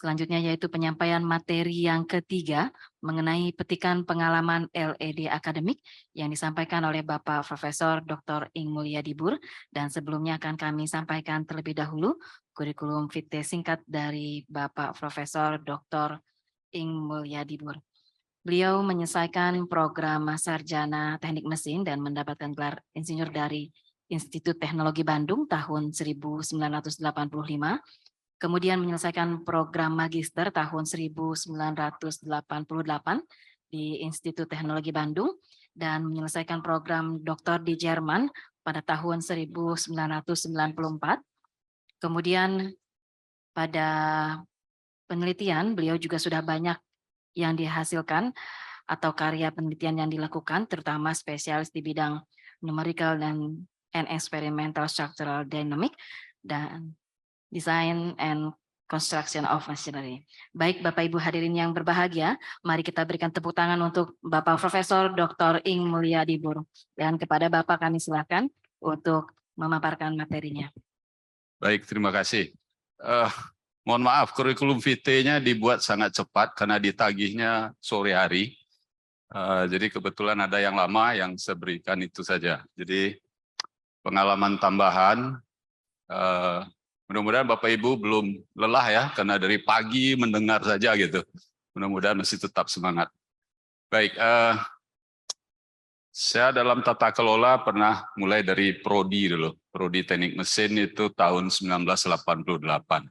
Selanjutnya yaitu penyampaian materi yang ketiga mengenai petikan pengalaman LED akademik yang disampaikan oleh Bapak Profesor Dr. Ing Mulyadibur, dan sebelumnya akan kami sampaikan terlebih dahulu kurikulum vitae singkat dari Bapak Profesor Dr. Ing Mulyadibur. Beliau menyelesaikan program sarjana teknik mesin dan mendapatkan gelar insinyur dari Institut Teknologi Bandung tahun 1985. Kemudian menyelesaikan program magister tahun 1988 di Institut Teknologi Bandung dan menyelesaikan program doktor di Jerman pada tahun 1994. Kemudian pada penelitian beliau juga sudah banyak yang dihasilkan atau karya penelitian yang dilakukan, terutama spesialis di bidang numerical and experimental structural dynamic dan design and construction of machinery. Baik Bapak Ibu hadirin yang berbahagia, mari kita berikan tepuk tangan untuk Bapak Profesor Dr. Ing Mulyadibur. Dan kepada Bapak kami silakan untuk memaparkan materinya. Baik, terima kasih. Mohon maaf, kurikulum vitae-nya dibuat sangat cepat karena ditagihnya sore hari. Jadi kebetulan ada yang lama yang saya berikan itu saja. Jadi pengalaman tambahan, mudah-mudahan Bapak Ibu belum lelah ya, karena dari pagi mendengar saja gitu. Mudah-mudahan masih tetap semangat. Baik, saya dalam tata kelola pernah mulai dari prodi dulu. Prodi teknik mesin itu tahun 1988.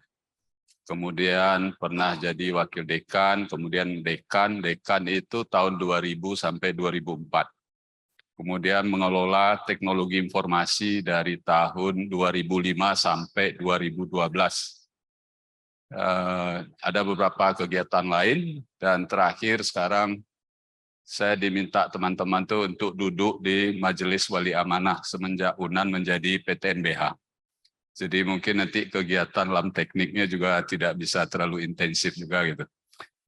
Kemudian pernah jadi wakil dekan, kemudian dekan itu tahun 2000 sampai 2004. Kemudian mengelola teknologi informasi dari tahun 2005 sampai 2012. Ada beberapa kegiatan lain, dan terakhir sekarang saya diminta teman-teman tuh untuk duduk di Majelis Wali Amanah semenjak UNAN menjadi PTNBH. Jadi mungkin nanti kegiatan dalam tekniknya juga tidak bisa terlalu intensif juga gitu.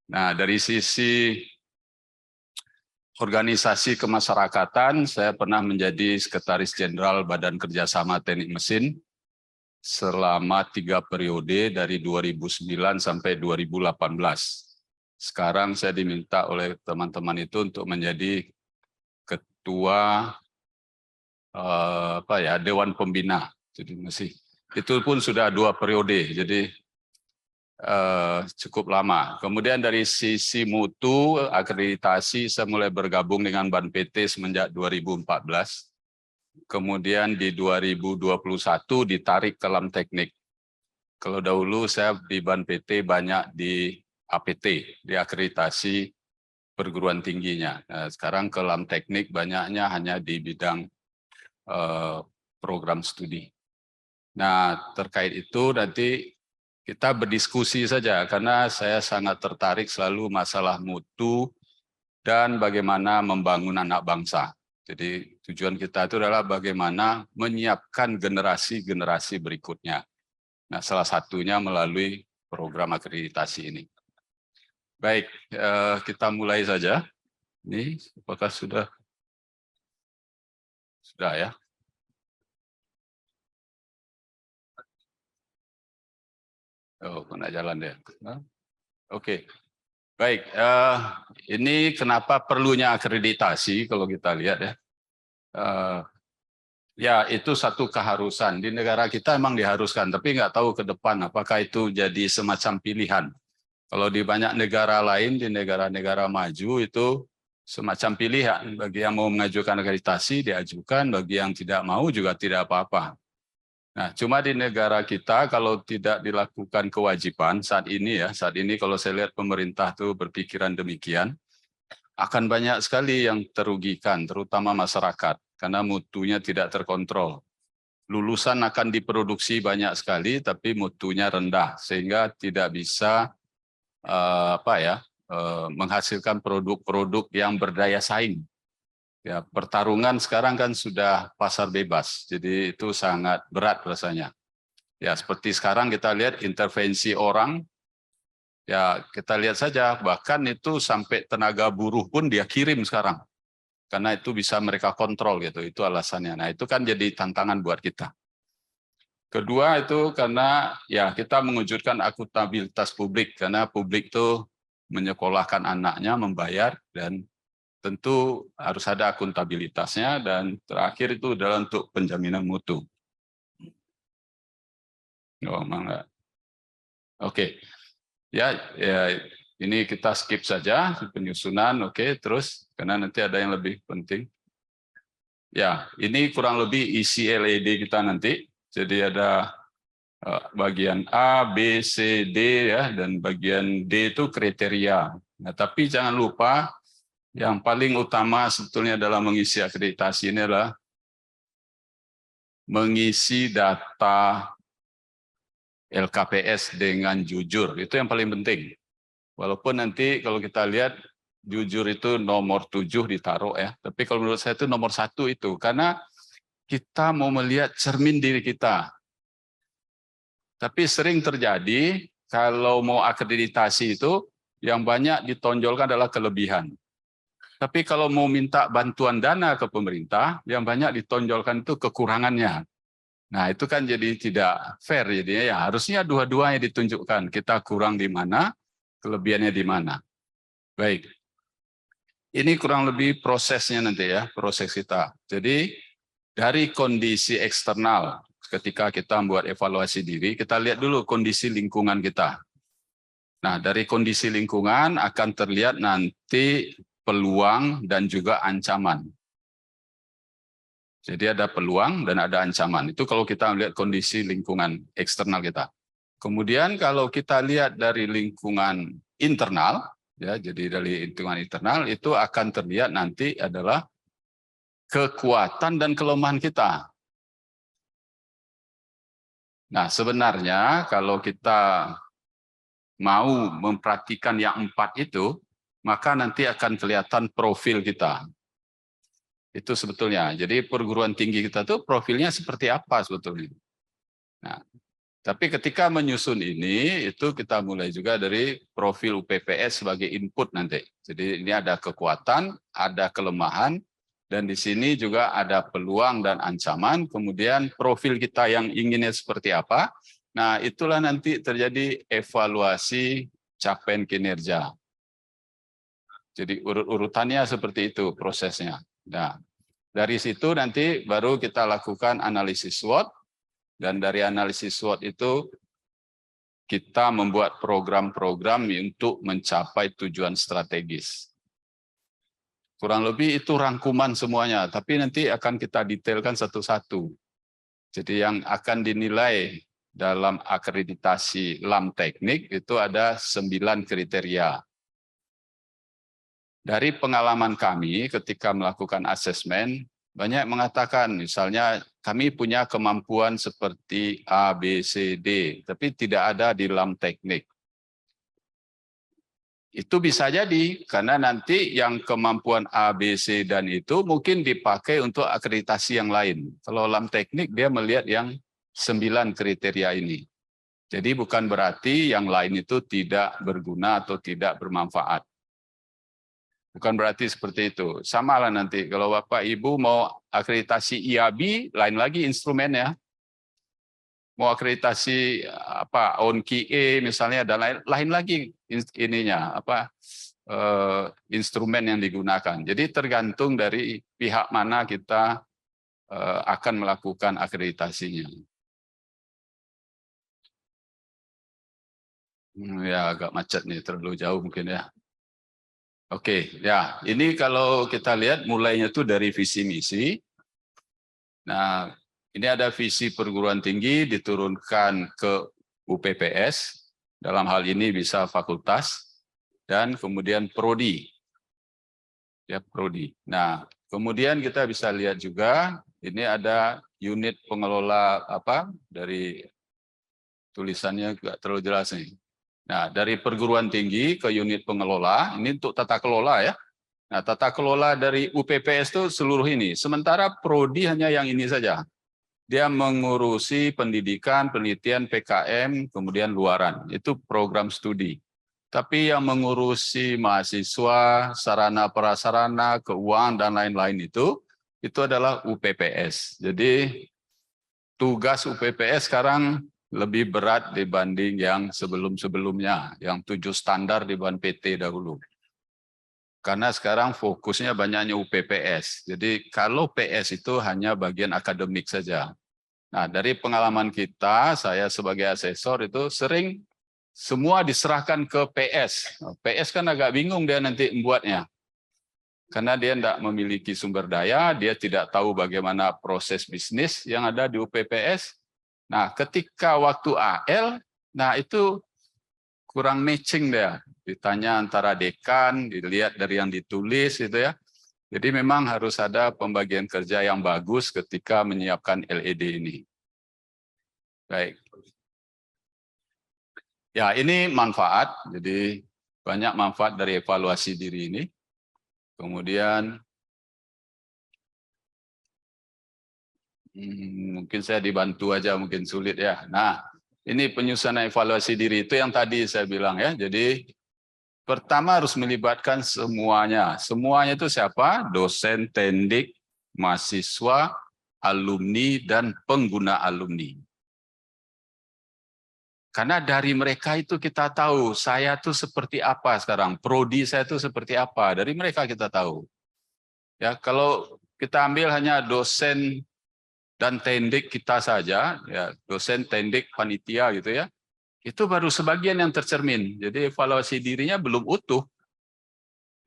Nah, dari sisi organisasi kemasyarakatan, saya pernah menjadi Sekretaris Jenderal Badan Kerjasama Teknik Mesin selama 3 periode dari 2009 sampai 2018. Sekarang saya diminta oleh teman-teman itu untuk menjadi Ketua Dewan Pembina. Jadi masih itu pun sudah 2 periode, jadi cukup lama. Kemudian dari sisi mutu akreditasi, saya mulai bergabung dengan Ban PT semenjak 2014. Kemudian di 2021 ditarik ke dalam teknik. Kalau dahulu saya di Ban PT banyak di APT, di akreditasi perguruan tingginya. Nah, sekarang ke dalam teknik banyaknya hanya di bidang program studi. Nah, terkait itu nanti kita berdiskusi saja, karena saya sangat tertarik selalu masalah mutu dan bagaimana membangun anak bangsa. Jadi tujuan kita itu adalah bagaimana menyiapkan generasi-generasi berikutnya. Nah, salah satunya melalui program akreditasi ini. Baik, kita mulai saja. Ini apakah sudah ya? Oh, kena jalan deh. Oke. Baik, ini kenapa perlunya akreditasi kalau kita lihat ya. Ya, itu satu keharusan. Di negara kita emang diharuskan, tapi nggak tahu ke depan apakah itu jadi semacam pilihan. Kalau di banyak negara lain, di negara-negara maju itu semacam pilihan. Bagi yang mau mengajukan akreditasi, diajukan. Bagi yang tidak mau juga tidak apa-apa. Nah, cuma di negara kita kalau tidak dilakukan kewajiban saat ini kalau saya lihat pemerintah tuh berpikiran demikian, akan banyak sekali yang terugikan, terutama masyarakat, karena mutunya tidak terkontrol. Lulusan akan diproduksi banyak sekali, tapi mutunya rendah, sehingga tidak bisa menghasilkan produk-produk yang berdaya saing. Ya, pertarungan sekarang kan sudah pasar bebas, jadi itu sangat berat rasanya. Ya, seperti sekarang kita lihat intervensi orang, ya kita lihat saja, bahkan itu sampai tenaga buruh pun dia kirim sekarang. Karena itu bisa mereka kontrol gitu, itu alasannya. Nah, itu kan jadi tantangan buat kita. Kedua itu karena ya kita mewujudkan akuntabilitas publik, karena publik itu menyekolahkan anaknya, membayar, dan tentu harus ada akuntabilitasnya. Dan terakhir itu adalah untuk penjaminan mutu. Oh, enggak. Oke, ya ini kita skip saja penyusunan. Oke, terus karena nanti ada yang lebih penting. Ya, ini kurang lebih isi LED kita nanti. Jadi ada bagian A, B, C, D ya, dan bagian D itu kriteria. Nah, tapi jangan lupa yang paling utama sebetulnya dalam mengisi akreditasi ini adalah mengisi data LKPS dengan jujur. Itu yang paling penting. Walaupun nanti kalau kita lihat jujur itu nomor 7 ditaruh ya, tapi kalau menurut saya itu nomor 1 itu, karena kita mau melihat cermin diri kita. Tapi sering terjadi kalau mau akreditasi itu yang banyak ditonjolkan adalah kelebihan. Tapi kalau mau minta bantuan dana ke pemerintah, yang banyak ditonjolkan itu kekurangannya. Nah, itu kan jadi tidak fair jadinya ya, harusnya dua-duanya ditunjukkan. Kita kurang di mana, kelebihannya di mana. Baik. Ini kurang lebih prosesnya nanti ya, proses kita. Jadi dari kondisi eksternal ketika kita membuat evaluasi diri, kita lihat dulu kondisi lingkungan kita. Nah, dari kondisi lingkungan akan terlihat nanti peluang dan juga ancaman. Jadi ada peluang dan ada ancaman. Itu kalau kita melihat kondisi lingkungan eksternal kita. Kemudian kalau kita lihat dari lingkungan internal, ya, jadi dari lingkungan internal itu akan terlihat nanti adalah kekuatan dan kelemahan kita. Nah, sebenarnya kalau kita mau memperhatikan yang 4 itu, maka nanti akan kelihatan profil kita. Itu sebetulnya. Jadi perguruan tinggi kita tuh profilnya seperti apa sebetulnya. Nah, tapi ketika menyusun ini, itu kita mulai juga dari profil UPPS sebagai input nanti. Jadi ini ada kekuatan, ada kelemahan, dan di sini juga ada peluang dan ancaman, kemudian profil kita yang inginnya seperti apa. Nah, itulah nanti terjadi evaluasi capaian kinerja. Jadi urut-urutannya seperti itu prosesnya. Nah, dari situ nanti baru kita lakukan analisis SWOT, dan dari analisis SWOT itu kita membuat program-program untuk mencapai tujuan strategis. Kurang lebih itu rangkuman semuanya, tapi nanti akan kita detailkan satu-satu. Jadi yang akan dinilai dalam akreditasi LAM teknik itu ada 9 kriteria. Dari pengalaman kami ketika melakukan asesmen, banyak mengatakan misalnya kami punya kemampuan seperti A, B, C, D, tapi tidak ada di LAM teknik. Itu bisa jadi karena nanti yang kemampuan A, B, C, dan itu mungkin dipakai untuk akreditasi yang lain. Kalau LAM teknik dia melihat yang 9 kriteria ini. Jadi bukan berarti yang lain itu tidak berguna atau tidak bermanfaat. Bukan berarti seperti itu. Sama lah nanti kalau Bapak Ibu mau akreditasi IAB, lain lagi instrumennya. Mau akreditasi apa ONQE misalnya dan lain lagi ininya apa instrumen yang digunakan. Jadi tergantung dari pihak mana kita akan melakukan akreditasinya. Ya agak macet nih, terlalu jauh mungkin ya. Oke, ya ini kalau kita lihat mulainya tuh dari visi misi. Nah, ini ada visi perguruan tinggi diturunkan ke UPPS, dalam hal ini bisa fakultas, dan kemudian prodi. Ya, prodi. Nah, kemudian kita bisa lihat juga, ini ada unit pengelola apa, dari tulisannya nggak terlalu jelas nih. Nah, dari perguruan tinggi ke unit pengelola, ini untuk tata kelola ya. Nah, tata kelola dari UPPS itu seluruh ini. Sementara prodi hanya yang ini saja. Dia mengurusi pendidikan, penelitian, PKM, kemudian luaran. Itu program studi. Tapi yang mengurusi mahasiswa, sarana prasarana, keuangan, dan lain-lain itu adalah UPPS. Jadi tugas UPPS sekarang lebih berat dibanding yang sebelum-sebelumnya, yang 7 standar di bawah PT dahulu. Karena sekarang fokusnya banyaknya UPPS. Jadi kalau PS itu hanya bagian akademik saja. Nah, dari pengalaman kita, saya sebagai asesor itu sering semua diserahkan ke PS. PS kan agak bingung dia nanti membuatnya. Karena dia tidak memiliki sumber daya, dia tidak tahu bagaimana proses bisnis yang ada di UPPS. Nah, ketika waktu AL, nah itu kurang matching dia. Ditanya antara dekan, dilihat dari yang ditulis gitu ya. Jadi memang harus ada pembagian kerja yang bagus ketika menyiapkan LED ini. Baik. Ya, ini manfaat. Jadi banyak manfaat dari evaluasi diri ini. Kemudian mungkin saya dibantu aja, mungkin sulit ya. Nah, ini penyusunan evaluasi diri itu yang tadi saya bilang ya. Jadi pertama harus melibatkan semuanya. Semuanya itu siapa? Dosen, tendik, mahasiswa, alumni, dan pengguna alumni. Karena dari mereka itu kita tahu, saya tuh seperti apa sekarang, prodi saya tuh seperti apa, dari mereka kita tahu. Ya, kalau kita ambil hanya dosen dan tendik kita saja, ya dosen, tendik, panitia gitu ya, itu baru sebagian yang tercermin. Jadi evaluasi dirinya belum utuh.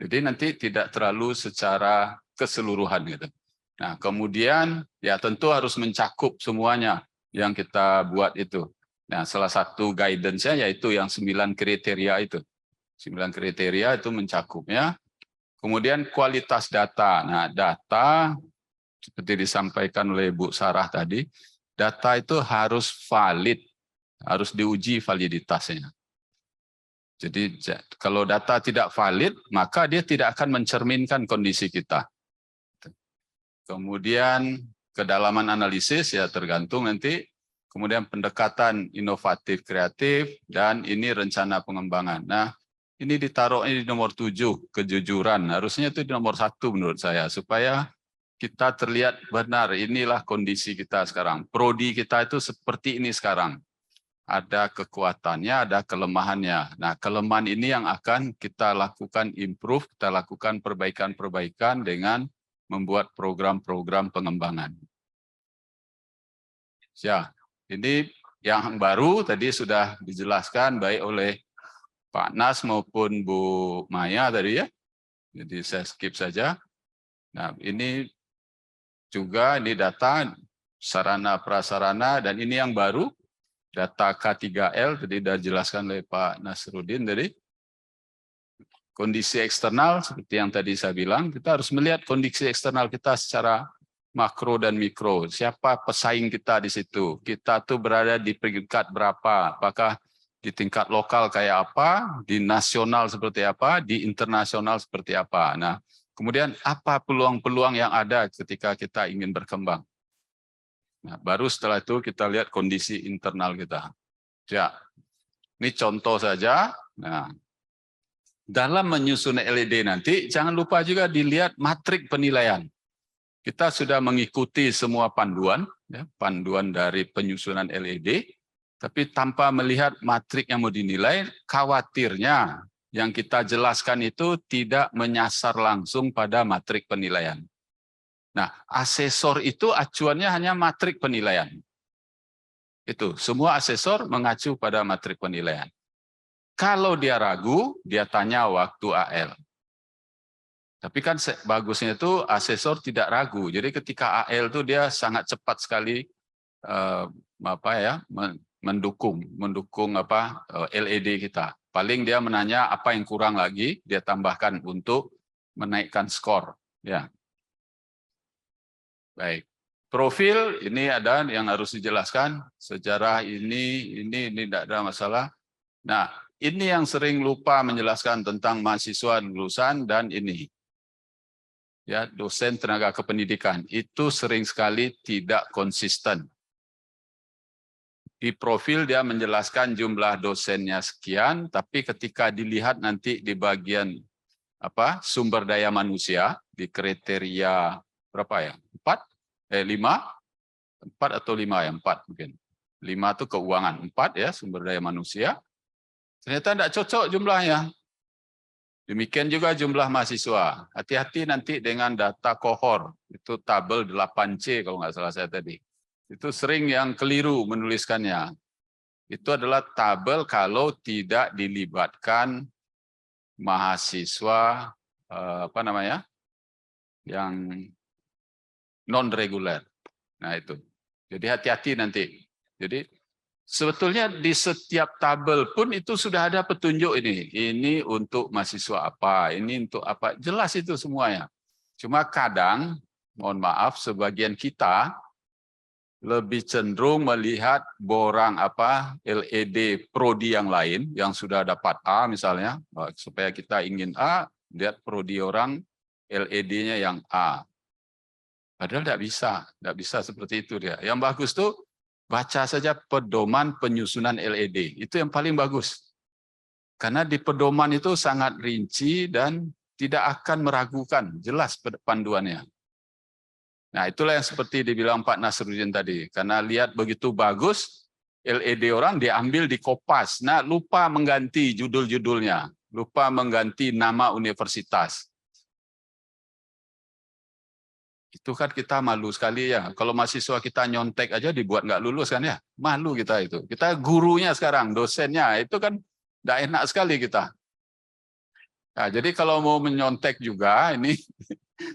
Jadi nanti tidak terlalu secara keseluruhan gitu. Nah, kemudian ya tentu harus mencakup semuanya yang kita buat itu. Nah, salah satu guidance-nya yaitu yang 9 kriteria itu. 9 kriteria itu mencakupnya. Kemudian kualitas data. Nah, data seperti disampaikan oleh Bu Sarah tadi, data itu harus valid, harus diuji validitasnya. Jadi kalau data tidak valid, maka dia tidak akan mencerminkan kondisi kita. Kemudian kedalaman analisis ya tergantung nanti. Kemudian pendekatan inovatif kreatif, dan ini rencana pengembangan. Nah, ini ditaruhnya di nomor 7, kejujuran. Harusnya itu di nomor 1 menurut saya, supaya kita terlihat benar, inilah kondisi kita sekarang. Prodi kita itu seperti ini sekarang. Ada kekuatannya, ada kelemahannya. Nah, kelemahan ini yang akan kita lakukan improve, kita lakukan perbaikan-perbaikan dengan membuat program-program pengembangan. Ya, ini yang baru tadi sudah dijelaskan baik oleh Pak Nas maupun Bu Maya tadi ya. Jadi saya skip saja. Nah, ini juga ini data sarana prasarana, dan ini yang baru data K3L tadi sudah dijelaskan oleh Pak Nasruddin tadi. Kondisi eksternal seperti yang tadi saya bilang, kita harus melihat kondisi eksternal kita secara makro dan mikro. Siapa pesaing kita di situ? Kita tuh berada di peringkat berapa? Apakah di tingkat lokal kayak apa? Di nasional seperti apa? Di internasional seperti apa? Nah, kemudian apa peluang-peluang yang ada ketika kita ingin berkembang? Nah, baru setelah itu kita lihat kondisi internal kita. Ya, ini contoh saja. Nah, dalam menyusun LED nanti, jangan lupa juga dilihat matrik penilaian. Kita sudah mengikuti semua panduan, ya, panduan dari penyusunan LED, tapi tanpa melihat matrik yang mau dinilai, khawatirnya yang kita jelaskan itu tidak menyasar langsung pada matrik penilaian. Nah, asesor itu acuannya hanya matrik penilaian. Itu, semua asesor mengacu pada matrik penilaian. Kalau dia ragu, dia tanya waktu AL. Tapi kan bagusnya itu asesor tidak ragu. Jadi ketika AL itu dia sangat cepat sekali mendukung LED kita. Paling dia menanya apa yang kurang lagi, dia tambahkan untuk menaikkan skor. Ya. Baik. Profil ini ada yang harus dijelaskan. Sejarah ini tidak ada masalah. Nah, ini yang sering lupa menjelaskan tentang mahasiswa lulusan, dan ini ya dosen tenaga kependidikan itu sering sekali tidak konsisten. Di profil dia menjelaskan jumlah dosennya sekian, tapi ketika dilihat nanti di bagian sumber daya manusia di kriteria berapa ya? 5, 4 atau 5 ya, 4 mungkin. 5 itu keuangan, 4 ya sumber daya manusia. Ternyata tidak cocok jumlahnya. Demikian juga jumlah mahasiswa. Hati-hati nanti dengan data kohor. Itu tabel 8C kalau nggak salah saya tadi. Itu sering yang keliru menuliskannya. Itu adalah tabel kalau tidak dilibatkan mahasiswa apa namanya? Yang non reguler. Nah itu. Jadi hati-hati nanti. Jadi sebetulnya di setiap tabel pun itu sudah ada petunjuk ini. Ini untuk mahasiswa apa, ini untuk apa. Jelas itu semuanya. Cuma kadang, mohon maaf, sebagian kita lebih cenderung melihat borang apa LED prodi yang lain yang sudah dapat A misalnya, supaya kita ingin A, lihat prodi orang LED-nya yang A. Padahal tidak bisa seperti itu dia. Yang bagus tuh baca saja pedoman penyusunan LED, itu yang paling bagus. Karena di pedoman itu sangat rinci dan tidak akan meragukan, jelas panduannya. Nah, itulah yang seperti dibilang Pak Nasruddin tadi. Karena lihat begitu bagus, LED orang diambil di Kopas. Nah, lupa mengganti judul-judulnya, lupa mengganti nama universitas. Itu kan kita malu sekali ya. Kalau mahasiswa kita nyontek aja dibuat nggak lulus kan ya. Malu kita itu. Kita gurunya sekarang, dosennya. Itu kan nggak enak sekali kita. Nah, jadi kalau mau menyontek juga, ini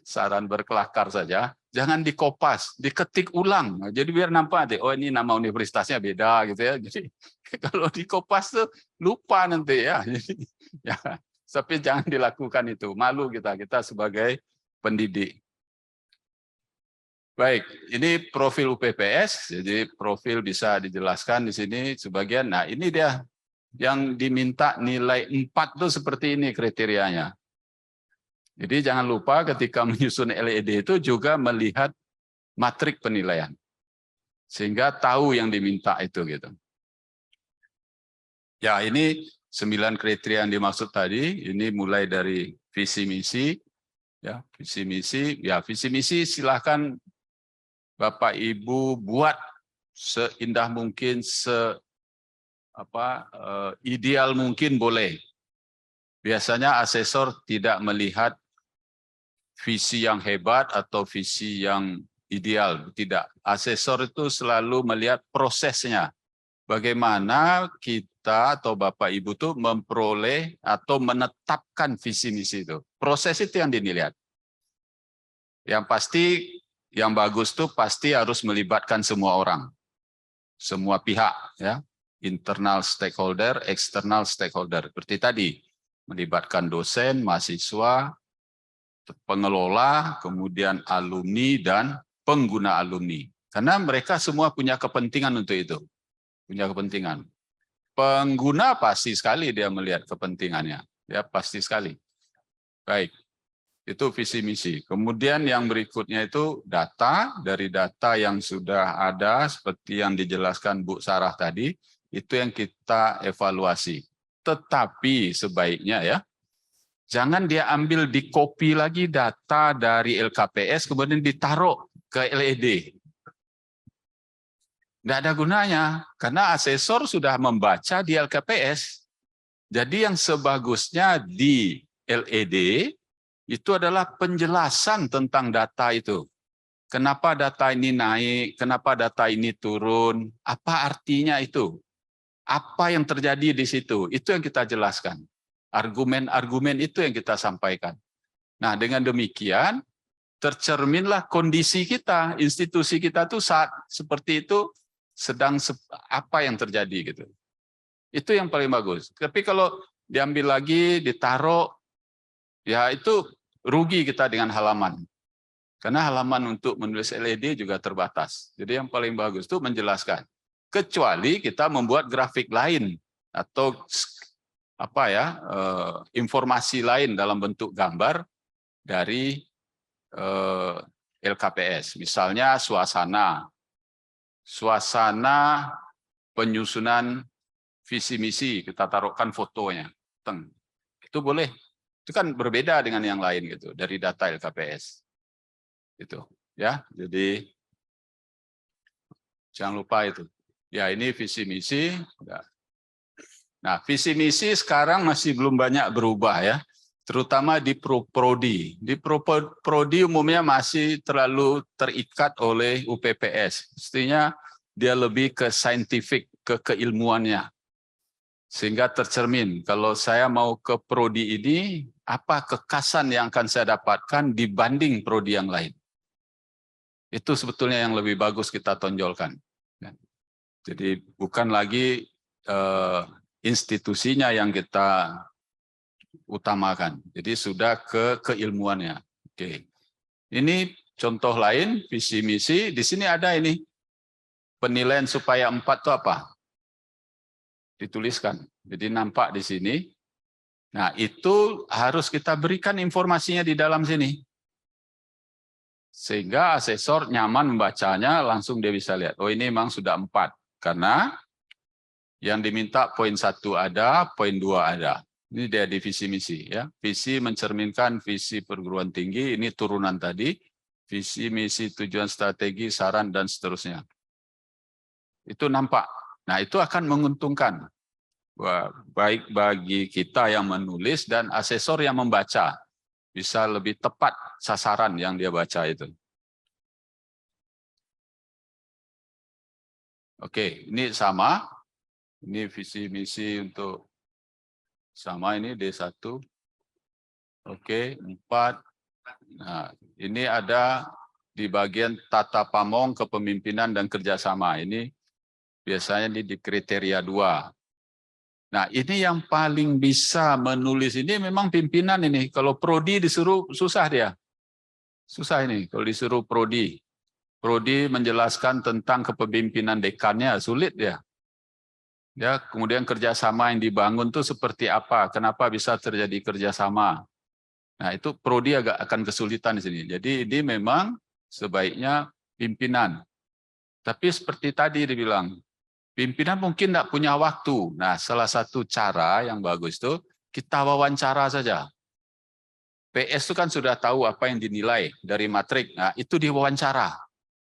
saran berkelakar saja. Jangan dikopas, diketik ulang. Jadi biar nampak, oh ini nama universitasnya beda gitu ya. Jadi kalau dikopas tuh lupa nanti ya. Jadi, ya. Tapi jangan dilakukan itu. Malu kita sebagai pendidik. Baik, ini profil UPPS, jadi profil bisa dijelaskan di sini sebagian. Nah, ini dia yang diminta nilai 4 tuh seperti ini kriterianya. Jadi jangan lupa ketika menyusun LED itu juga melihat matrik penilaian. Sehingga tahu yang diminta itu gitu. Ya, ini 9 kriteria yang dimaksud tadi, ini mulai dari visi misi, ya, visi misi silakan Bapak Ibu buat seindah mungkin, ideal mungkin boleh. Biasanya asesor tidak melihat visi yang hebat atau visi yang ideal, tidak. Asesor itu selalu melihat prosesnya. Bagaimana kita atau Bapak Ibu tuh memperoleh atau menetapkan visi misi itu. Proses itu yang dilihat. Yang pasti yang bagus tuh pasti harus melibatkan semua orang, semua pihak, ya, internal stakeholder, eksternal stakeholder. Seperti tadi, melibatkan dosen, mahasiswa, pengelola, kemudian alumni dan pengguna alumni. Karena mereka semua punya kepentingan untuk itu, punya kepentingan. Pengguna pasti sekali dia melihat kepentingannya, ya pasti sekali. Baik. Itu visi misi. Kemudian yang berikutnya itu data, dari data yang sudah ada seperti yang dijelaskan Bu Sarah tadi, itu yang kita evaluasi. Tetapi sebaiknya ya, jangan dia ambil di copy lagi data dari LKPS kemudian ditaruh ke LED. Nggak ada gunanya, karena asesor sudah membaca di LKPS. Jadi yang sebagusnya di LED, itu adalah penjelasan tentang data itu. Kenapa data ini naik, kenapa data ini turun, apa artinya itu, apa yang terjadi di situ, itu yang kita jelaskan. Argumen-argumen itu yang kita sampaikan. Nah, dengan demikian, tercerminlah kondisi kita, institusi kita tuh saat seperti itu, sedang apa yang terjadi gitu. Itu yang paling bagus. Tapi kalau diambil lagi, ditaruh, ya itu rugi kita dengan halaman. Karena halaman untuk menulis LED juga terbatas. Jadi yang paling bagus itu menjelaskan. Kecuali kita membuat grafik lain atau informasi lain dalam bentuk gambar dari LKPS. Misalnya suasana penyusunan visi misi, kita taruhkan fotonya. Itu boleh. Itu kan berbeda dengan yang lain gitu dari data LKPS. Itu ya. Jadi Jangan lupa itu. Ya, ini visi misi. Nah, visi misi sekarang masih belum banyak berubah ya, terutama di prodi. Di prodi umumnya masih terlalu terikat oleh UPPS. Mestinya dia lebih ke saintifik, ke keilmuannya. Sehingga tercermin, kalau saya mau ke prodi ini, apa kekasan yang akan saya dapatkan dibanding prodi yang lain. Itu sebetulnya yang lebih bagus kita tonjolkan. Jadi bukan lagi institusinya yang kita utamakan. Jadi sudah ke keilmuannya. Oke. Ini contoh lain visi misi. Di sini ada ini penilaian supaya 4 itu apa? Dituliskan. Jadi nampak di sini. Nah, itu harus kita berikan informasinya di dalam sini. Sehingga asesor nyaman membacanya, langsung dia bisa lihat. Oh, ini memang sudah 4. Karena yang diminta poin 1 ada, poin 2 ada. Ini dia di visi misi ya. Visi mencerminkan visi perguruan tinggi, ini turunan tadi. Visi misi tujuan strategi, saran dan seterusnya. Itu nampak. Nah, itu akan menguntungkan baik bagi kita yang menulis dan asesor yang membaca. Bisa lebih tepat sasaran yang dia baca itu. Oke, ini sama. Ini visi misi untuk sama ini D1. Oke, 4. Nah, ini ada di bagian tata pamong kepemimpinan dan kerjasama. Ini biasanya di kriteria 2. Nah, ini yang paling bisa menulis ini memang pimpinan ini. Kalau prodi disuruh susah dia. Susah ini kalau disuruh prodi. Prodi menjelaskan tentang kepemimpinan dekannya sulit ya. Ya, kemudian kerjasama yang dibangun itu seperti apa? Kenapa bisa terjadi kerjasama? Nah, itu prodi agak akan kesulitan di sini. Jadi ini memang sebaiknya pimpinan. Tapi seperti tadi dibilang, pimpinan mungkin tidak punya waktu. Nah, salah satu cara yang bagus itu kita wawancara saja. PS itu kan sudah tahu apa yang dinilai dari matrik. Nah, itu diwawancara.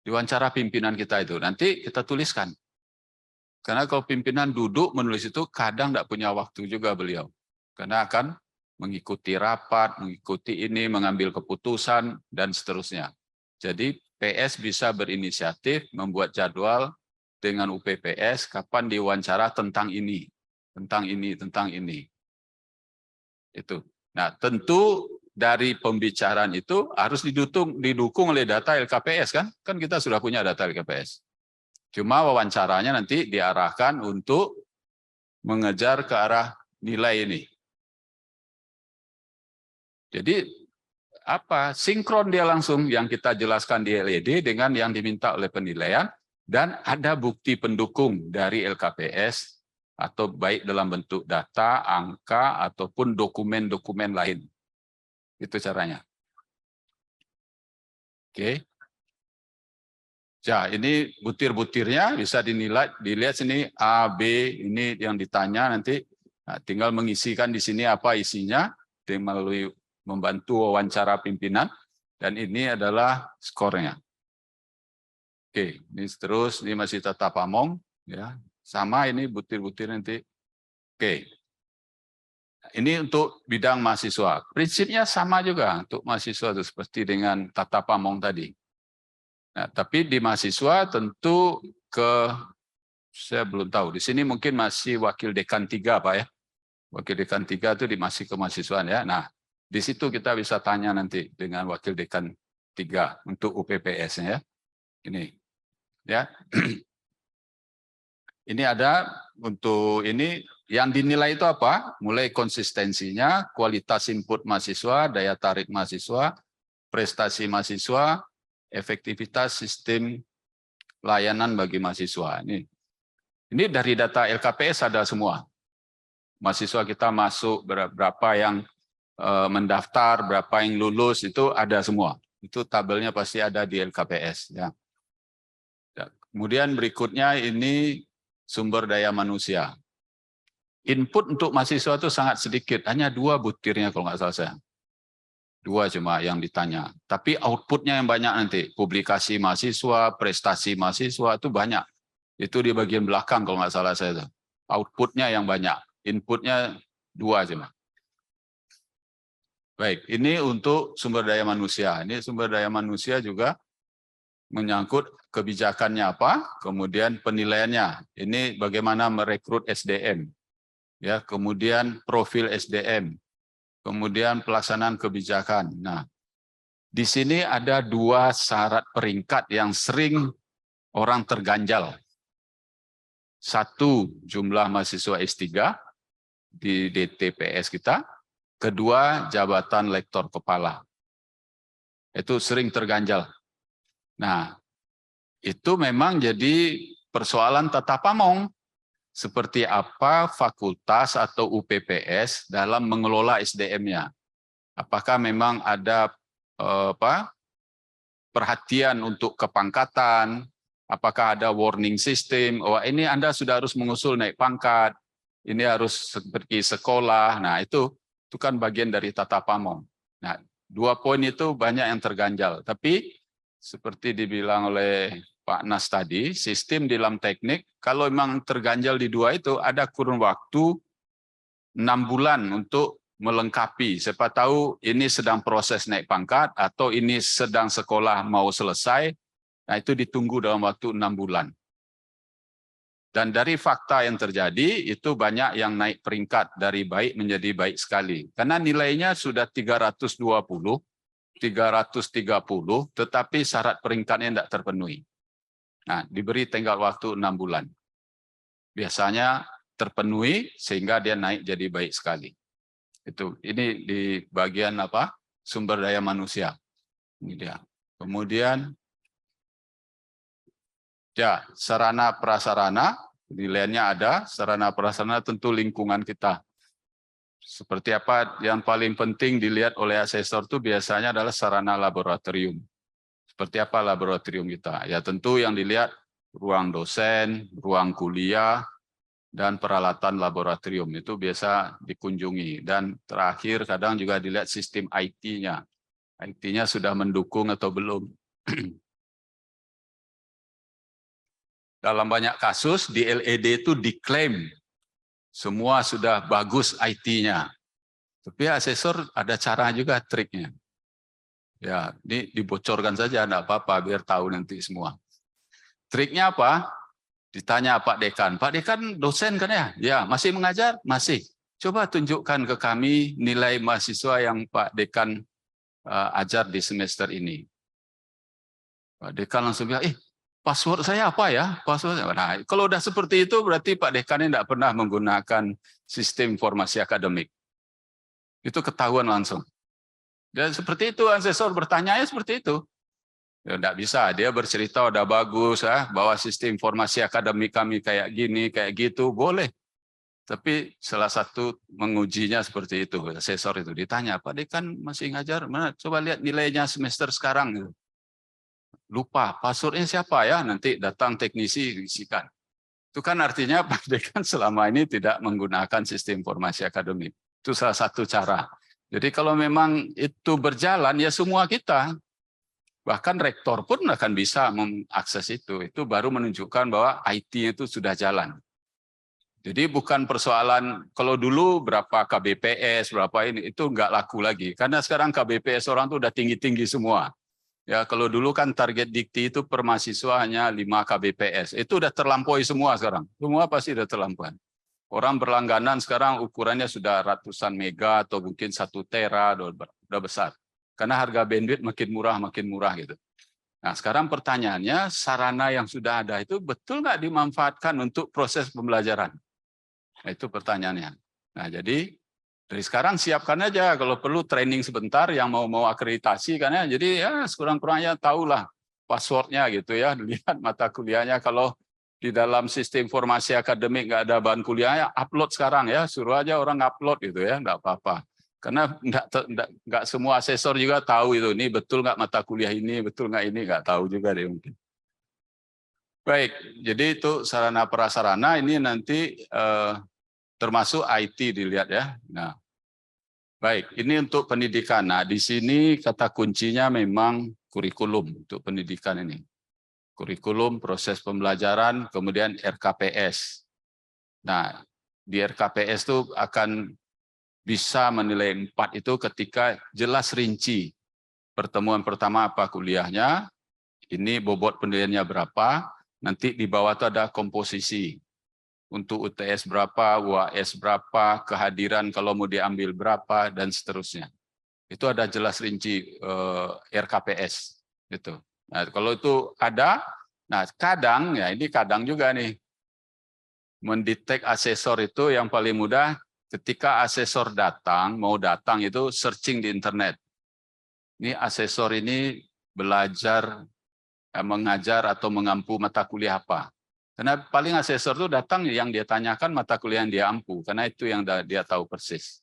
Diwawancara pimpinan kita itu. Nanti kita tuliskan. Karena kalau pimpinan duduk menulis itu kadang tidak punya waktu juga beliau. Karena akan mengikuti rapat, mengikuti ini, mengambil keputusan, dan seterusnya. Jadi PS bisa berinisiatif membuat jadwal dengan UPPS kapan diwawancara tentang ini, tentang ini, tentang ini. Itu. Nah, tentu dari pembicaraan itu harus didukung oleh data LKPS kan? Kan kita sudah punya data LKPS. Cuma wawancaranya nanti diarahkan untuk mengejar ke arah nilai ini. Jadi apa? Sinkron dia langsung yang kita jelaskan di LED dengan yang diminta oleh penilaian dan ada bukti pendukung dari LKPS atau baik dalam bentuk data, angka ataupun dokumen-dokumen lain. Itu caranya. Oke. Ya, ini butir-butirnya bisa dilihat sini A, B, ini yang ditanya nanti. Nah, tinggal mengisikan di sini apa isinya melalui membantu wawancara pimpinan dan ini adalah skornya. Oke, ini terus ini masih tata pamong ya. Sama ini butir-butir nanti. Oke. Ini untuk bidang mahasiswa. Prinsipnya sama juga untuk mahasiswa itu seperti dengan tata pamong tadi. Nah, tapi di mahasiswa tentu saya belum tahu. Di sini mungkin masih wakil dekan 3, Pak ya. Wakil dekan 3 itu masih kemahasiswaan ya. Nah, di situ kita bisa tanya nanti dengan wakil dekan 3 untuk UPPS ya. Ini ya. Ini ada untuk ini yang dinilai itu apa? Mulai konsistensinya, kualitas input mahasiswa, daya tarik mahasiswa, prestasi mahasiswa, efektivitas sistem layanan bagi mahasiswa. Ini dari data LKPS ada semua. Mahasiswa kita masuk berapa yang mendaftar, berapa yang lulus itu ada semua. Itu tabelnya pasti ada di LKPS. Ya. Kemudian berikutnya ini sumber daya manusia. Input untuk mahasiswa itu sangat sedikit, hanya 2 butirnya kalau nggak salah saya. 2 cuma yang ditanya. Tapi outputnya yang banyak nanti. Publikasi mahasiswa, prestasi mahasiswa itu banyak. Itu di bagian belakang kalau nggak salah saya. Outputnya yang banyak, inputnya 2 cuma. Baik, ini untuk sumber daya manusia. Ini sumber daya manusia juga menyangkut kebijakannya apa, kemudian penilaiannya. Ini bagaimana merekrut SDM, ya, kemudian profil SDM, kemudian pelaksanaan kebijakan. Nah, di sini ada 2 syarat peringkat yang sering orang terganjal. 1, jumlah mahasiswa S3 di DTPS kita. 2, jabatan lektor kepala. Itu sering terganjal. Nah, itu memang jadi persoalan tata pamong. Seperti apa fakultas atau UPPS dalam mengelola SDM-nya. Apakah memang ada perhatian untuk kepangkatan, apakah ada warning system, oh ini Anda sudah harus mengusul naik pangkat, ini harus pergi sekolah. Nah, itu kan bagian dari tata pamong. Nah, 2 poin itu banyak yang terganjal, tapi seperti dibilang oleh Pak Nas tadi, sistem di dalam teknik, kalau memang terganjal di 2 itu, ada kurun waktu 6 bulan untuk melengkapi. Siapa tahu ini sedang proses naik pangkat, atau ini sedang sekolah mau selesai, nah itu ditunggu dalam waktu 6 bulan. Dan dari fakta yang terjadi, itu banyak yang naik peringkat dari baik menjadi baik sekali. Karena nilainya sudah 320, 330, tetapi syarat peringkatnya tidak terpenuhi. Nah, diberi tenggat waktu 6 bulan. Biasanya terpenuhi sehingga dia naik jadi baik sekali. Ini di bagian apa? Sumber daya manusia. Ini dia. Kemudian ya, sarana prasarana, nilainya ada, sarana prasarana tentu lingkungan kita. Seperti apa yang paling penting dilihat oleh asesor itu biasanya adalah sarana laboratorium. Seperti apa laboratorium kita? Ya tentu yang dilihat ruang dosen, ruang kuliah, dan peralatan laboratorium itu biasa dikunjungi. Dan terakhir kadang juga dilihat sistem IT-nya. IT-nya sudah mendukung atau belum. Dalam banyak kasus di LED itu diklaim semua sudah bagus IT-nya. Tapi asesor ada cara juga triknya. Ya, ini dibocorkan saja, enggak apa-apa biar tahu nanti semua. Triknya apa? Ditanya Pak Dekan. Pak Dekan dosen kan ya? Ya, masih mengajar? Masih. Coba tunjukkan ke kami nilai mahasiswa yang Pak Dekan ajar di semester ini. Pak Dekan langsung bilang, password saya apa ya? Password. Nah, kalau udah seperti itu berarti Pak Dekan ini tidak pernah menggunakan sistem informasi akademik. Itu ketahuan langsung. Dan seperti itu asesor bertanya seperti itu. Ya, tidak bisa, dia bercerita udah bagus ya, bahwa sistem informasi akademik kami kayak gini, kayak gitu, boleh. Tapi salah satu mengujinya seperti itu, asesor itu ditanya, Pak Dekan masih ngajar, mana? Coba lihat nilainya semester sekarang. Lupa, passwordnya siapa ya? Nanti datang teknisi isikan. Itu kan artinya Pak Dekan selama ini tidak menggunakan sistem informasi akademik. Itu salah satu cara. Jadi kalau memang itu berjalan, ya semua kita, bahkan rektor pun akan bisa mengakses itu. Itu baru menunjukkan bahwa IT itu sudah jalan. Jadi bukan persoalan, kalau dulu berapa KBPS, berapa ini, itu nggak laku lagi. Karena sekarang KBPS orang itu udah tinggi-tinggi semua. Ya, kalau dulu kan target dikti itu per mahasiswa hanya 5 KBPS. Itu udah terlampaui semua sekarang. Semua pasti udah terlampaui. Orang berlangganan sekarang ukurannya sudah ratusan mega atau mungkin 1 tera, udah besar. Karena harga bandwidth makin murah gitu. Nah, sekarang pertanyaannya, sarana yang sudah ada itu betul nggak dimanfaatkan untuk proses pembelajaran? Nah, itu pertanyaannya. Nah, jadi dari sekarang siapkan aja kalau perlu training sebentar yang mau akreditasi kan ya. Jadi ya sekurang-kurangnya tahulah passwordnya gitu ya. Lihat mata kuliahnya, kalau di dalam sistem informasi akademik nggak ada bahan kuliahnya, upload sekarang ya. Suruh aja orang upload gitu ya, nggak apa-apa. Karena nggak semua asesor juga tahu itu. Ini betul nggak mata kuliah ini, betul nggak ini, nggak tahu juga deh mungkin. Baik, jadi itu sarana prasarana ini nanti termasuk IT dilihat ya. Nah, baik, ini untuk pendidikan. Nah, di sini kata kuncinya memang kurikulum untuk pendidikan ini. kurikulum, proses pembelajaran, kemudian RKPS. Nah, di RKPS itu akan bisa menilai 4 itu ketika jelas rinci. Pertemuan pertama apa kuliahnya, ini bobot penilaiannya berapa, nanti di bawah itu ada komposisi. Untuk UTS berapa, UAS berapa, kehadiran kalau mau diambil berapa, dan seterusnya. Itu ada jelas rinci RKPS. Gitu. Nah, kalau itu ada, nah kadang, ya ini kadang juga nih, mendetek asesor itu yang paling mudah ketika asesor datang, mau datang itu searching di internet. Ini asesor ini belajar, mengajar atau mengampu mata kuliah apa. Karena paling asesor itu datang yang dia tanyakan mata kuliah yang dia ampu, karena itu yang dia tahu persis.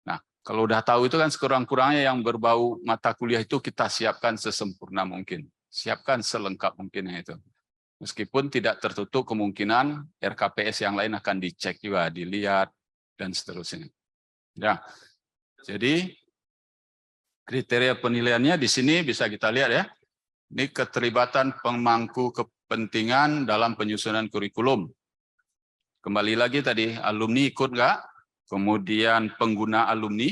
Nah, kalau udah tahu itu kan sekurang-kurangnya yang berbau mata kuliah itu kita siapkan sesempurna mungkin. Siapkan selengkap mungkin itu. Meskipun tidak tertutup kemungkinan RKPS yang lain akan dicek juga, dilihat, dan seterusnya. Ya, jadi kriteria penilaiannya di sini bisa kita lihat ya. Ini keterlibatan pemangku kepentingan dalam penyusunan kurikulum. Kembali lagi tadi, alumni ikut nggak? Kemudian pengguna alumni,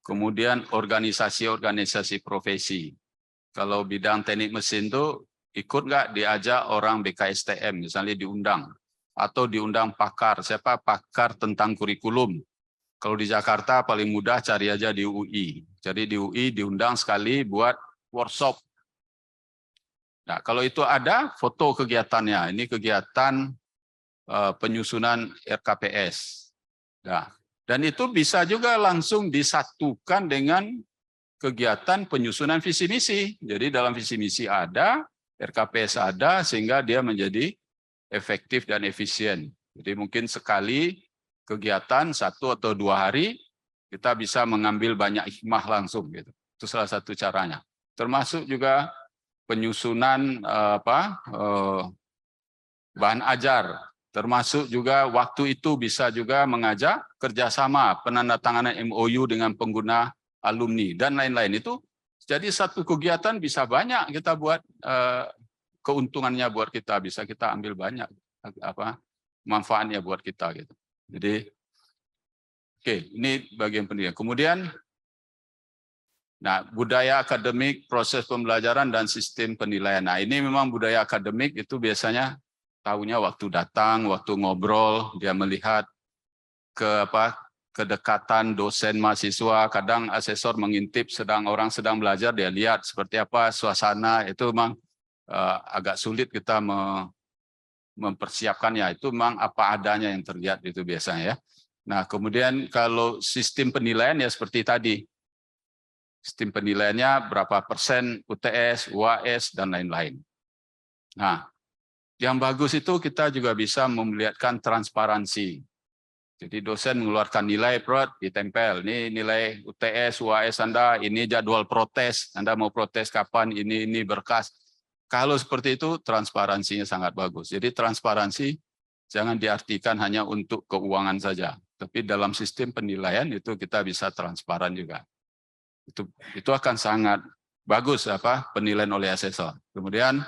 kemudian organisasi-organisasi profesi. Kalau bidang teknik mesin itu ikut nggak diajak orang BKSTM, misalnya diundang. Atau diundang pakar, siapa pakar tentang kurikulum. Kalau di Jakarta paling mudah cari aja di UI. Jadi di UI diundang sekali buat workshop. Nah, kalau itu ada foto kegiatannya. Ini kegiatan penyusunan RKPS. Nah, dan itu bisa juga langsung disatukan dengan kegiatan penyusunan visi misi. Jadi dalam visi misi ada, RKPS ada, sehingga dia menjadi efektif dan efisien. Jadi mungkin sekali kegiatan 1 atau 2 hari kita bisa mengambil banyak hikmah langsung gitu. Itu salah satu caranya. Termasuk juga penyusunan bahan ajar, termasuk juga waktu itu bisa juga mengajak kerjasama penandatanganan MOU dengan pengguna alumni dan lain-lain. Itu jadi satu kegiatan bisa banyak kita buat, keuntungannya buat kita, bisa kita ambil banyak manfaatnya buat kita gitu. Jadi oke, ini bagian pendidikan. Kemudian nah, budaya akademik, proses pembelajaran dan sistem penilaian. Nah, ini memang budaya akademik itu biasanya tahunya waktu datang, waktu ngobrol, dia melihat kedekatan dosen mahasiswa, kadang asesor mengintip orang sedang belajar, dia lihat seperti apa suasana, itu memang agak sulit kita mempersiapkannya, itu memang apa adanya yang terlihat itu biasanya ya. Nah, kemudian kalau sistem penilaian ya seperti tadi, sistem penilaiannya berapa persen UTS, UAS, dan lain-lain. Nah, yang bagus itu kita juga bisa memperlihatkan transparansi. Jadi dosen mengeluarkan nilai, ditempel. Ini nilai UTS, UAS Anda, ini jadwal protes. Anda mau protes kapan, ini berkas. Kalau seperti itu, transparansinya sangat bagus. Jadi transparansi jangan diartikan hanya untuk keuangan saja. Tapi dalam sistem penilaian itu kita bisa transparan juga. Itu akan sangat bagus penilaian oleh asesor. Kemudian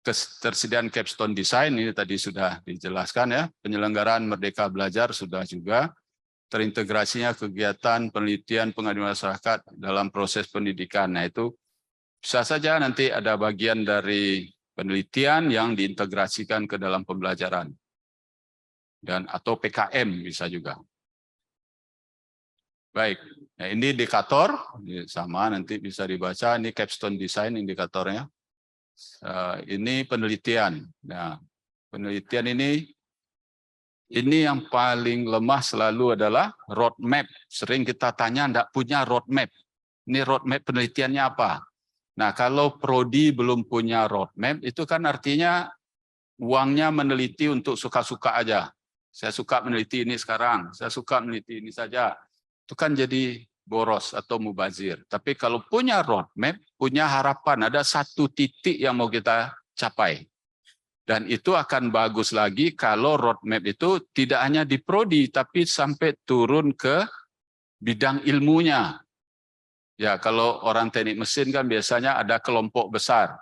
ketersediaan capstone design ini tadi sudah dijelaskan ya, penyelenggaraan Merdeka Belajar sudah juga, terintegrasinya kegiatan penelitian pengabdian masyarakat dalam proses pendidikan. Nah, itu bisa saja nanti ada bagian dari penelitian yang diintegrasikan ke dalam pembelajaran. Dan atau PKM bisa juga. Baik, nah ini indikator, sama nanti bisa dibaca, ini capstone design indikatornya. Ini penelitian. Nah, penelitian ini yang paling lemah selalu adalah roadmap. Sering kita tanya, enggak punya roadmap. Ini roadmap penelitiannya apa? Nah, kalau prodi belum punya roadmap, itu kan artinya uangnya meneliti untuk suka-suka aja. Saya suka meneliti ini sekarang, saya suka meneliti ini saja. Itu kan jadi boros atau mubazir. Tapi kalau punya roadmap, punya harapan, ada satu titik yang mau kita capai. Dan itu akan bagus lagi kalau roadmap itu tidak hanya di prodi, tapi sampai turun ke bidang ilmunya. Ya, kalau orang teknik mesin kan biasanya ada kelompok besar.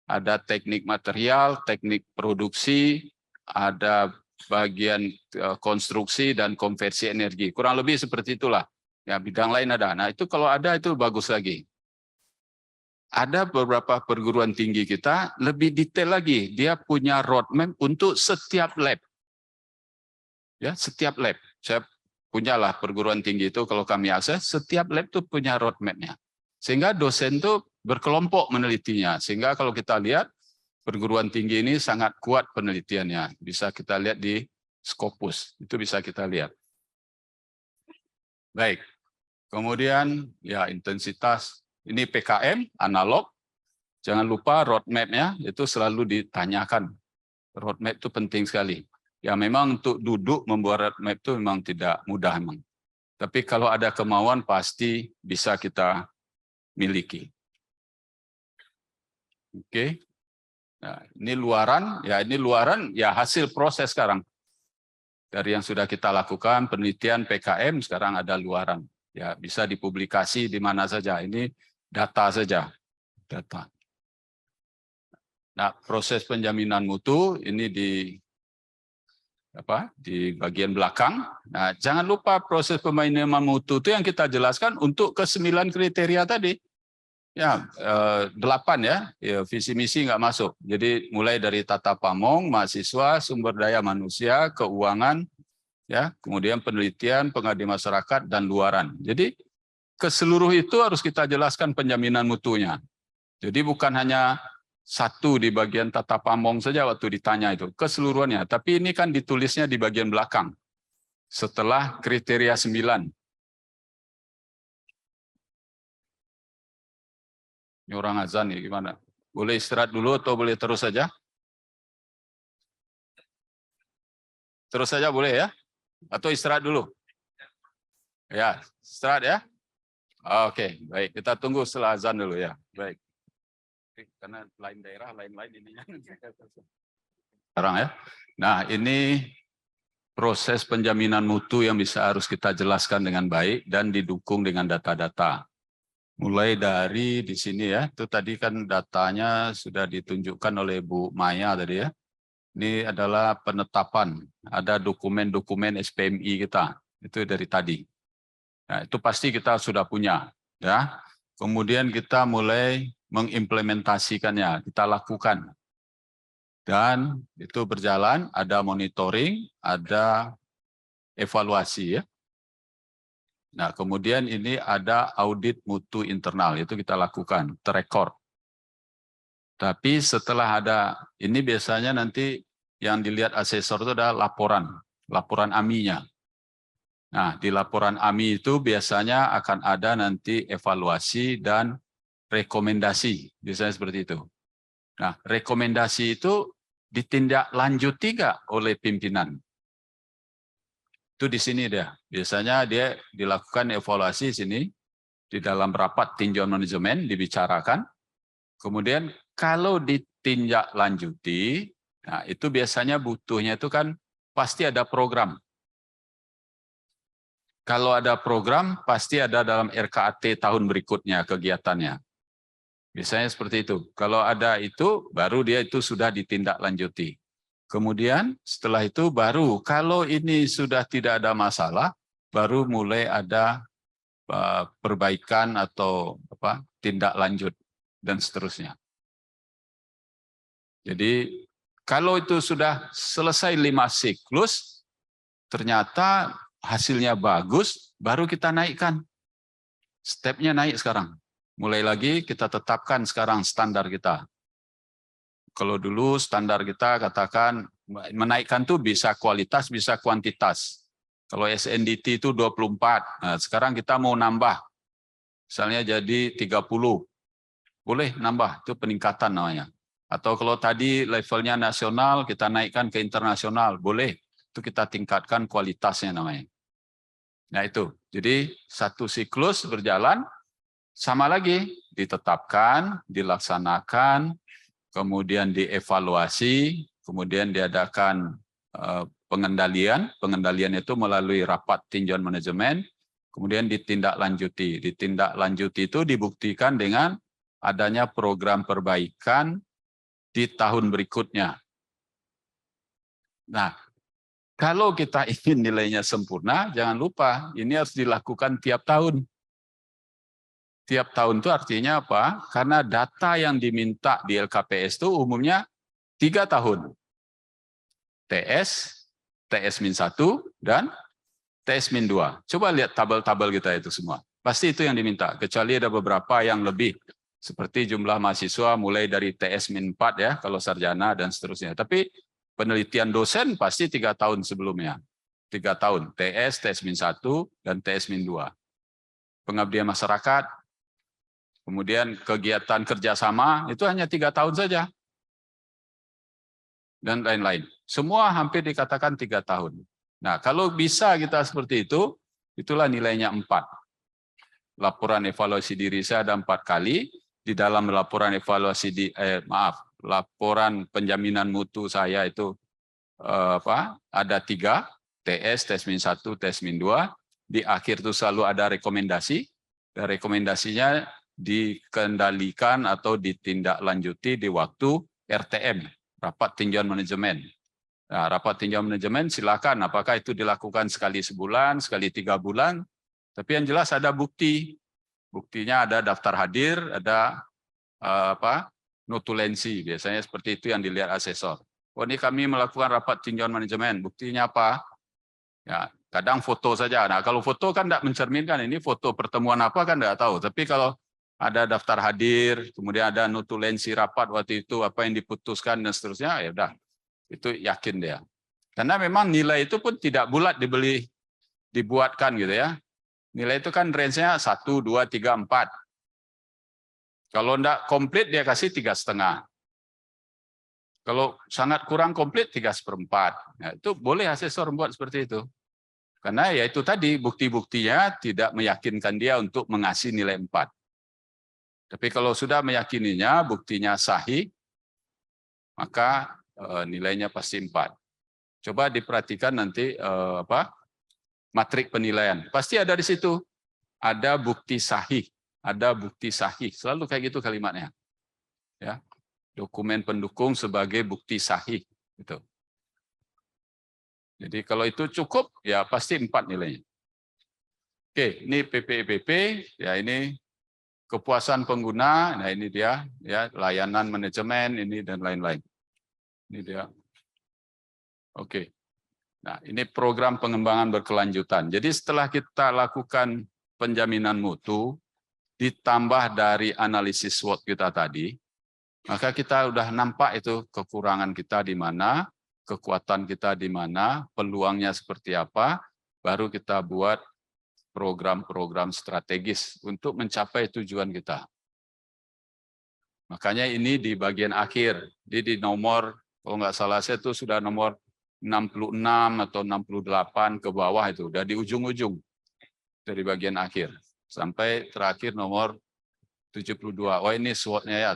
ada teknik material, teknik produksi, ada bagian konstruksi dan konversi energi. Kurang lebih seperti itulah. Ya, bidang lain ada. Nah, itu kalau ada itu bagus lagi. Ada beberapa perguruan tinggi kita lebih detail lagi. Dia punya roadmap untuk setiap lab. Ya, setiap lab. Saya punyalah perguruan tinggi itu kalau kami akses, setiap lab itu punya roadmap-nya. Sehingga dosen itu berkelompok menelitinya. Sehingga kalau kita lihat perguruan tinggi ini sangat kuat penelitiannya. Bisa kita lihat di Scopus. Itu bisa kita lihat. Baik. Kemudian ya intensitas. Ini PKM, analog. Jangan lupa roadmap-nya itu selalu ditanyakan. Roadmap itu penting sekali. Ya memang untuk duduk membuat roadmap itu memang tidak mudah memang. Tapi kalau ada kemauan pasti bisa kita miliki. Oke. Nah, ini luaran ya hasil proses sekarang. Dari yang sudah kita lakukan penelitian PKM sekarang ada luaran. Ya bisa dipublikasi di mana saja. Ini data saja. Data. Nah, proses penjaminan mutu ini di bagian belakang. Nah, jangan lupa proses penjaminan mutu itu yang kita jelaskan untuk ke-9 kriteria tadi. Ya, 8 ya, visi misi nggak masuk. Jadi mulai dari tata pamong, mahasiswa, sumber daya manusia, keuangan, ya, kemudian penelitian, pengabdian masyarakat dan luaran. Jadi keseluruh itu harus kita jelaskan penjaminan mutunya. Jadi bukan hanya satu di bagian tata pamong saja waktu ditanya itu, keseluruhannya. Tapi ini kan ditulisnya di bagian belakang. Setelah kriteria 9. Ini orang azan nih, gimana? Boleh istirahat dulu atau boleh terus saja? Terus saja boleh ya? Atau istirahat dulu? Ya, istirahat ya? Oke, baik. Kita tunggu setelah azan dulu ya. Baik. Karena lain daerah, lain-lain ininya. Sekarang ya. Nah, ini proses penjaminan mutu yang harus kita jelaskan dengan baik dan didukung dengan data-data. Mulai dari di sini ya, itu tadi kan datanya sudah ditunjukkan oleh Bu Maya tadi ya. Ini adalah penetapan, ada dokumen-dokumen SPMI kita, itu dari tadi. Nah, itu pasti kita sudah punya. Ya. Kemudian kita mulai mengimplementasikannya, kita lakukan. Dan itu berjalan, ada monitoring, ada evaluasi ya. Nah, kemudian ini ada audit mutu internal, itu kita lakukan, terekor. Tapi setelah ada, ini biasanya nanti yang dilihat asesor itu ada laporan AMI-nya. Nah, di laporan AMI itu biasanya akan ada nanti evaluasi dan rekomendasi, biasanya seperti itu. Nah, rekomendasi itu ditindaklanjuti nggak oleh pimpinan? Itu di sini dia. Biasanya dia dilakukan evaluasi sini di dalam rapat tinjauan manajemen dibicarakan. Kemudian kalau ditindaklanjuti, nah itu biasanya butuhnya itu kan pasti ada program. Kalau ada program pasti ada dalam RKAT tahun berikutnya kegiatannya. Biasanya seperti itu. Kalau ada itu baru dia itu sudah ditindaklanjuti. Kemudian setelah itu baru kalau ini sudah tidak ada masalah, baru mulai ada perbaikan atau tindak lanjut dan seterusnya. Jadi kalau itu sudah selesai 5 siklus, ternyata hasilnya bagus, baru kita naikkan. Stepnya naik sekarang. Mulai lagi kita tetapkan sekarang standar kita. Kalau dulu standar kita katakan menaikkan tuh bisa kualitas, bisa kuantitas. Kalau SNDT itu 24, nah sekarang kita mau nambah. Misalnya jadi 30. Boleh nambah, itu peningkatan namanya. Atau kalau tadi levelnya nasional, kita naikkan ke internasional, boleh. Itu kita tingkatkan kualitasnya namanya. Nah itu, jadi satu siklus berjalan, sama lagi, ditetapkan, dilaksanakan, kemudian dievaluasi, kemudian diadakan pengendalian. Pengendalian itu melalui rapat tinjauan manajemen, kemudian ditindaklanjuti. Ditindaklanjuti itu dibuktikan dengan adanya program perbaikan di tahun berikutnya. Nah, kalau kita ingin nilainya sempurna, jangan lupa ini harus dilakukan tiap tahun. Tiap tahun itu artinya apa? Karena data yang diminta di LKPS itu umumnya 3 tahun. TS, TS-1, dan TS-2. Coba lihat tabel-tabel kita itu semua. Pasti itu yang diminta, kecuali ada beberapa yang lebih. Seperti jumlah mahasiswa mulai dari TS-4 ya, kalau sarjana dan seterusnya. Tapi penelitian dosen pasti 3 tahun sebelumnya. 3 tahun, TS, TS-1, dan TS-2. Pengabdian masyarakat, kemudian kegiatan kerjasama, itu hanya 3 tahun saja. Dan lain-lain. Semua hampir dikatakan 3 tahun. Nah, kalau bisa kita seperti itu, itulah nilainya 4. Laporan evaluasi diri saya ada 4 kali. Di dalam laporan evaluasi laporan penjaminan mutu saya itu ada 3, TS, TS-1, TS-2. Di akhir itu selalu ada rekomendasi. Dan rekomendasinya dikendalikan atau ditindaklanjuti di waktu RTM, rapat tinjauan manajemen. Nah, rapat tinjauan manajemen silakan apakah itu dilakukan sekali sebulan, sekali 3 bulan, tapi yang jelas ada bukti. Buktinya ada daftar hadir, ada notulensi, biasanya seperti itu yang dilihat asesor. Oh, ini kami melakukan rapat tinjauan manajemen, buktinya apa? Ya, kadang foto saja. Nah, kalau foto kan tidak mencerminkan ini foto pertemuan apa kan tidak tahu. Tapi kalau ada daftar hadir, kemudian ada notulensi rapat waktu itu, apa yang diputuskan dan seterusnya, ya udah, itu yakin dia. Karena memang nilai itu pun tidak bulat dibuatkan gitu ya. Nilai itu kan range-nya 1, 2, 3, 4. Kalau tidak komplit dia kasih 3,5. Kalau sangat kurang komplit 3/4. Nah, itu boleh asesor membuat seperti itu. Karena ya itu tadi bukti-buktinya tidak meyakinkan dia untuk mengasih nilai 4. Tapi kalau sudah meyakininya, buktinya sahih, maka nilainya pasti 4. Coba diperhatikan nanti matrik penilaian. Pasti ada di situ. Ada bukti sahih, ada bukti sahih. Selalu kayak gitu kalimatnya. Ya. Dokumen pendukung sebagai bukti sahih gitu. Jadi kalau itu cukup ya pasti 4 nilainya. Oke, ini PPEPP, ya ini kepuasan pengguna, nah ini dia ya layanan manajemen ini dan lain-lain. Ini dia. Oke. Nah, ini program pengembangan berkelanjutan. Jadi setelah kita lakukan penjaminan mutu ditambah dari analisis SWOT kita tadi, maka kita udah nampak itu kekurangan kita di mana, kekuatan kita di mana, peluangnya seperti apa, baru kita buat program-program strategis untuk mencapai tujuan kita. Makanya ini di bagian akhir, di nomor, kalau nggak salah saya itu sudah nomor 66 atau 68 ke bawah itu, udah di ujung-ujung dari bagian akhir. Sampai terakhir nomor 72. Oh ini SWOT-nya ya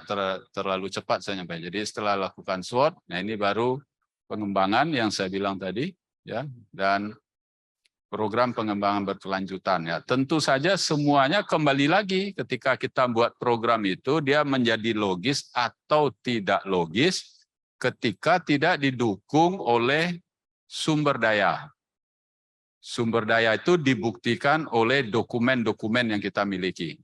terlalu cepat saya nyampe. Jadi setelah lakukan SWOT, nah ini baru pengembangan yang saya bilang tadi ya, dan program pengembangan berkelanjutan ya. Tentu saja semuanya kembali lagi ketika kita buat program itu dia menjadi logis atau tidak logis ketika tidak didukung oleh sumber daya. Sumber daya itu dibuktikan oleh dokumen-dokumen yang kita miliki.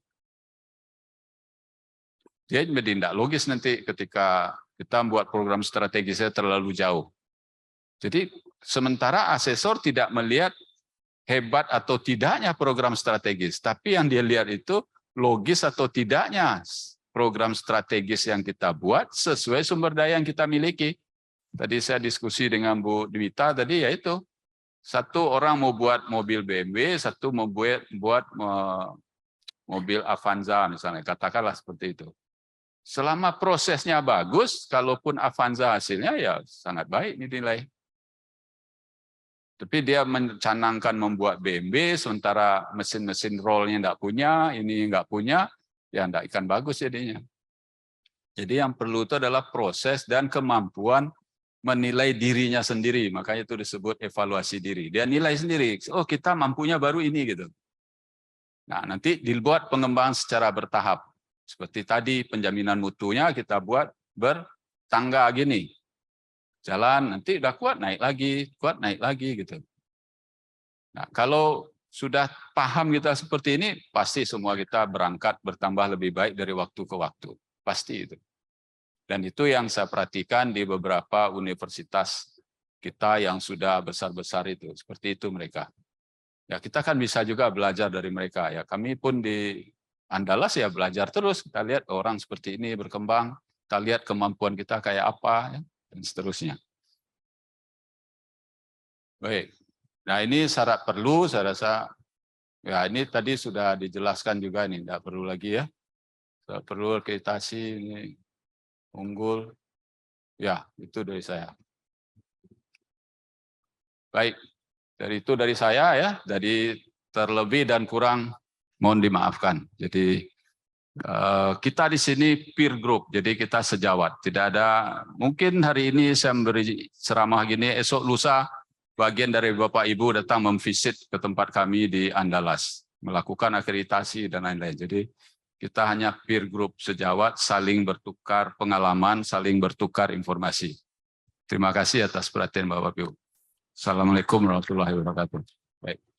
Dia menjadi tidak logis nanti ketika kita membuat program strategisnya terlalu jauh. Jadi sementara asesor tidak melihat hebat atau tidaknya program strategis, tapi yang dia lihat itu logis atau tidaknya program strategis yang kita buat sesuai sumber daya yang kita miliki. Tadi saya diskusi dengan Bu Dwita tadi yaitu satu orang mau buat mobil BMW, satu mau buat mobil Avanza misalnya, katakanlah seperti itu. Selama prosesnya bagus, kalaupun Avanza hasilnya ya sangat baik nilai. Tapi dia mencanangkan membuat BMW, sementara mesin-mesin rollnya tidak punya, ini nggak punya, ya tidak ikan bagus jadinya. Jadi yang perlu itu adalah proses dan kemampuan menilai dirinya sendiri, makanya itu disebut evaluasi diri. Dia nilai sendiri, oh kita mampunya baru ini gitu. Nah nanti dibuat pengembangan secara bertahap. Seperti tadi penjaminan mutunya kita buat tangga gini. Jalan, nanti udah kuat naik lagi gitu. Nah, kalau sudah paham kita seperti ini, pasti semua kita berangkat bertambah lebih baik dari waktu ke waktu. Pasti itu. Dan itu yang saya perhatikan di beberapa universitas kita yang sudah besar-besar itu. Seperti itu mereka. Ya, kita kan bisa juga belajar dari mereka. Ya, kami pun di Andalas ya belajar terus. Kita lihat orang seperti ini berkembang. Kita lihat kemampuan kita kayak apa, ya, dan seterusnya. Baik. Nah, ini syarat perlu, saya rasa, ya ini tadi sudah dijelaskan juga nih, tidak perlu lagi ya. Tidak perlu akreditasi, ini unggul. Ya, itu dari saya. Baik, dari saya ya. Jadi terlebih dan kurang mohon dimaafkan. Jadi kita di sini peer group, jadi kita sejawat. Tidak ada, mungkin hari ini saya memberi ceramah gini, esok lusa bagian dari Bapak Ibu datang memvisit ke tempat kami di Andalas, melakukan akreditasi dan lain-lain. Jadi kita hanya peer group sejawat, saling bertukar pengalaman, saling bertukar informasi. Terima kasih atas perhatian Bapak Ibu. Assalamualaikum warahmatullahi wabarakatuh. Baik.